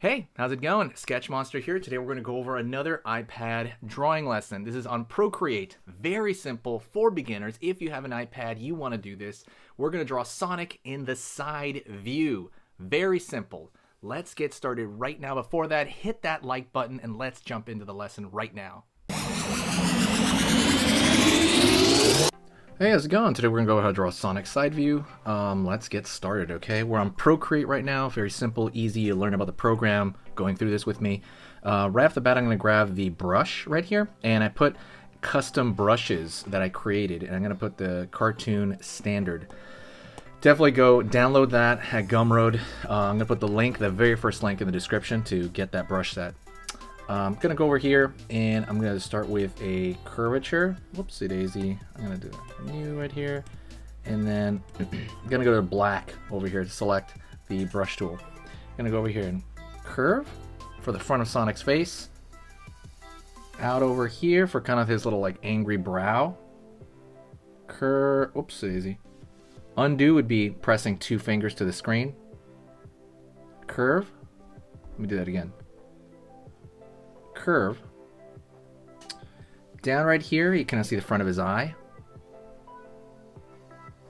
Hey, how's it going? Sketch Monster here. Today we're going to go over another iPad drawing lesson. This is on Procreate. Very simple for beginners. If you have an iPad, you want to do this. We're going to draw Sonic in the side view. Very simple. Let's get started right now. Before that, hit that like button and let's jump into the lesson right now. Hey, how's it going? Today we're going to go over how to draw Sonic side view. Let's get started, okay? We're on Procreate right now. Very simple, easy. You learn about the program going through this with me. Right off the bat, I'm going to grab the brush right here, and I put custom brushes that I created, and I'm going to put the cartoon standard. Definitely go download that at Gumroad. I'm going to put the link, the very first link in the description to get that brush set. I'm going to go over here and I'm going to start with a curvature. Whoopsie daisy. I'm going to do a new right here. And then I'm going to go to black over here to select the brush tool. I'm going to go over here and curve for the front of Sonic's face. Out over here for kind of his little like angry brow. Curve. Whoopsie daisy. Undo would be pressing 2 fingers to the screen. Curve. Let me do that again. Curve. Down right here, you kind of see the front of his eye.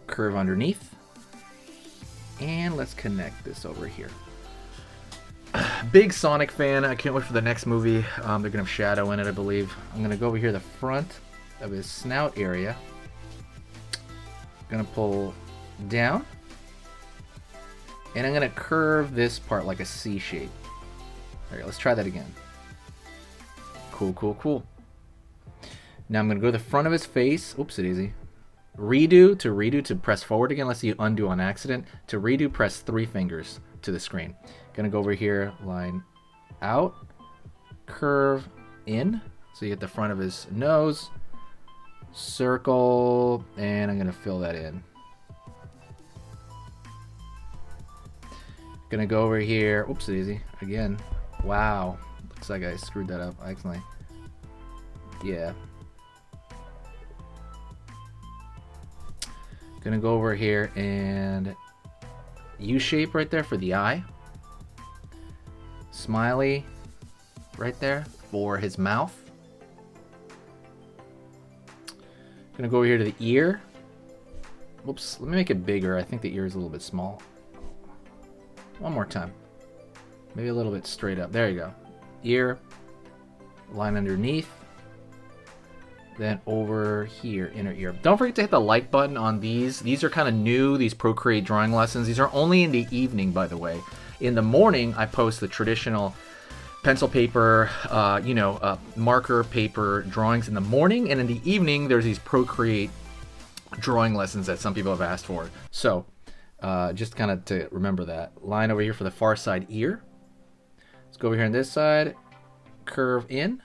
Curve underneath. And let's connect this over here. Big Sonic fan. I can't wait for the next movie. They're going to have Shadow in it, I believe. I'm going to go over here, the front of his snout area. Going to pull down. And I'm going to curve this part like a C shape. All right, let's try that again. Cool. Now I'm going to go to the front of his face. Oops, it easy. Redo to press forward again. Let's see you undo on accident. To redo, press 3 fingers to the screen. Going to go over here, line out, curve in. So you get the front of his nose, circle, and I'm going to fill that in. Going to go over here. Oops, it easy. Again. Wow. Looks like I screwed that up accidentally. Yeah. Gonna go over here and U-shape right there for the eye. Smiley right there for his mouth. Gonna go over here to the ear. Whoops, let me make it bigger. I think the ear is a little bit small. One more time. Maybe a little bit straight up. There you go. Ear, line underneath, then over here, inner ear. Don't forget to hit the like button on these. These are kind of new, these Procreate drawing lessons. These are only in the evening, by the way. In the morning, I post the traditional pencil paper, marker paper drawings in the morning, and in the evening, there's these Procreate drawing lessons that some people have asked for. So, just kind of to remember that. Line over here for the far side ear. Let's go over here on this side, curve in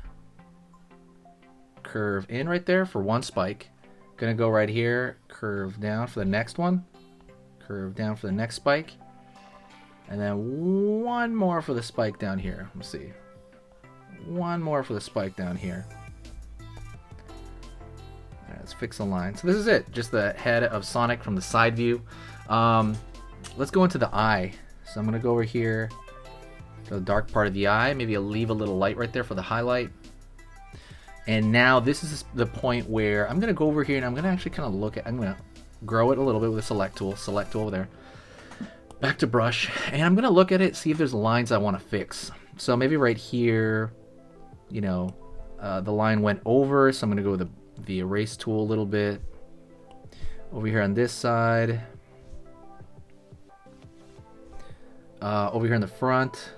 right there for one spike. Gonna go right here, curve down for the next one, curve down for the next spike, and then one more for the spike down here. Let's see, one more for the spike down here. All right, let's fix the line. So this is it, just the head of Sonic from the side view. Let's go into the eye. So I'm gonna go over here, the dark part of the eye. Maybe I'll leave a little light right there for the highlight. And now this is the point where I'm going to go over here and I'm going to actually kind of look at, I'm going to grow it a little bit with a select tool over there. Back to brush. And I'm going to look at it, see if there's lines I want to fix. So maybe right here, the line went over. So I'm going to go with the erase tool a little bit. Over here on this side. Over here in the front.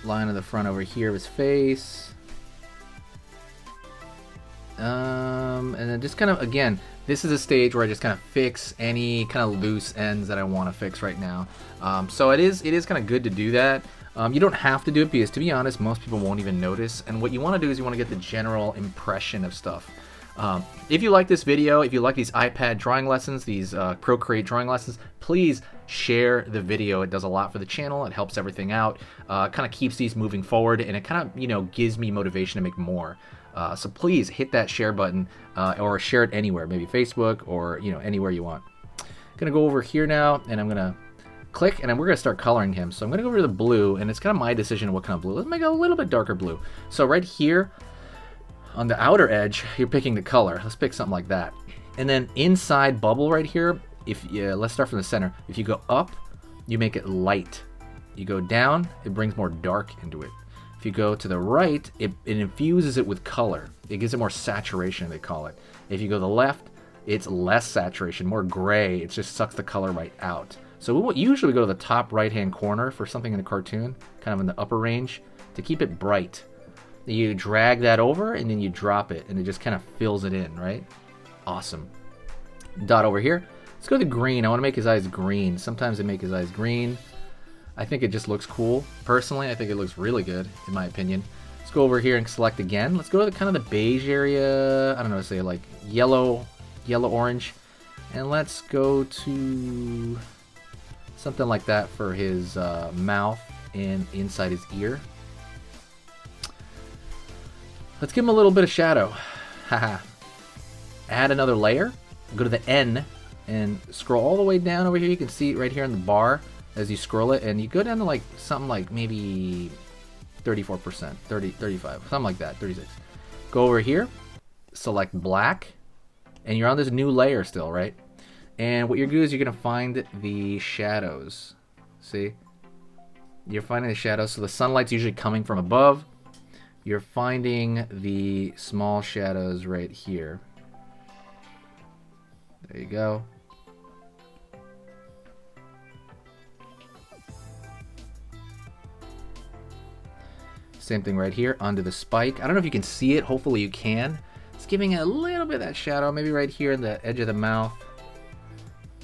Line of the front over here of his face. And then just kind of, again, this is a stage where I just kind of fix any kind of loose ends that I want to fix right now. So it is kind of good to do that. You don't have to do it because, to be honest, most people won't even notice. And what you want to do is you want to get the general impression of stuff. If you like this video, if you like these iPad drawing lessons, these Procreate drawing lessons, please share the video. It does a lot for the channel. It helps everything out. Kind of keeps these moving forward, and it kind of, gives me motivation to make more. So please hit that share button or share it anywhere, maybe Facebook or anywhere you want. Gonna go over here now, and I'm gonna click, and then we're going to start coloring him. So I'm going to go over to the blue, and it's kind of my decision of what kind of blue. Let's make it a little bit darker blue. So right here on the outer edge, you're picking the color. Let's pick something like that. And then inside bubble right here, let's start from the center. If you go up, you make it light. You go down, it brings more dark into it. If you go to the right, it infuses it with color. It gives it more saturation, they call it. If you go to the left, it's less saturation, more gray. It just sucks the color right out. So we usually go to the top right-hand corner for something in a cartoon, kind of in the upper range, to keep it bright. You drag that over, and then you drop it, and it just kind of fills it in, right? Awesome. Dot over here. Let's go to the green. I want to make his eyes green. Sometimes they make his eyes green. I think it just looks cool. Personally, I think it looks really good, in my opinion. Let's go over here and select again. Let's go to the kind of the beige area. I don't know, say like yellow, orange. And let's go to something like that for his mouth and inside his ear. Let's give him a little bit of shadow. Haha. Add another layer. Go to the N and scroll all the way down over here. You can see it right here in the bar as you scroll it, and you go down to like something like maybe 34%, 35, something like that, 36. Go over here, select black, and you're on this new layer still, right? And what you're gonna do is you're gonna find the shadows. See? You're finding the shadows, so the sunlight's usually coming from above. You're finding the small shadows right here. There you go. Same thing right here under the spike. I don't know if you can see it. Hopefully you can. It's giving it a little bit of that shadow. Maybe right here in the edge of the mouth.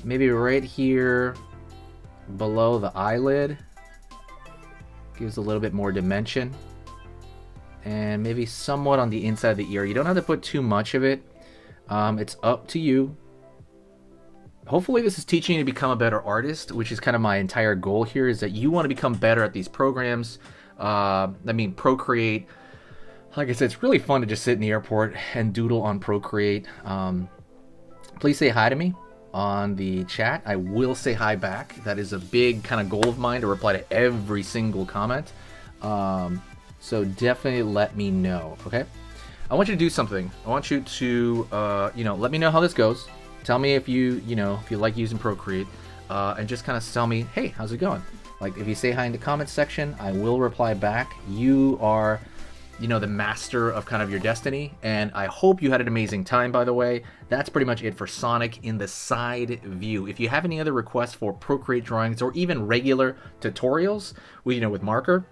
Maybe right here below the eyelid. Gives a little bit more dimension. And maybe somewhat on the inside of the ear. You don't have to put too much of it. It's up to you. Hopefully this is teaching you to become a better artist, which is kind of my entire goal here, is that you want to become better at these programs. Procreate. Like I said, it's really fun to just sit in the airport and doodle on Procreate. Please say hi to me on the chat. I will say hi back. That is a big kind of goal of mine, to reply to every single comment. So definitely let me know, okay? I want you to do something. I want you to, let me know how this goes. Tell me if you like using Procreate, and just kind of tell me, hey, how's it going? Like, if you say hi in the comments section, I will reply back. You are, the master of kind of your destiny, and I hope you had an amazing time, by the way. That's pretty much it for Sonic in the side view. If you have any other requests for Procreate drawings or even regular tutorials, with marker,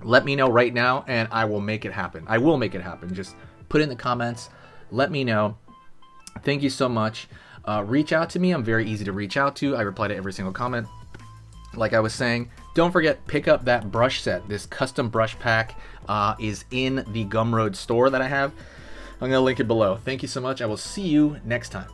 let me know right now, and I will make it happen. I will make it happen. Just put it in the comments. Let me know. Thank you so much. Reach out to me. I'm very easy to reach out to. I reply to every single comment. Like I was saying, don't forget, pick up that brush set. This custom brush pack is in the Gumroad store that I have. I'm going to link it below. Thank you so much. I will see you next time.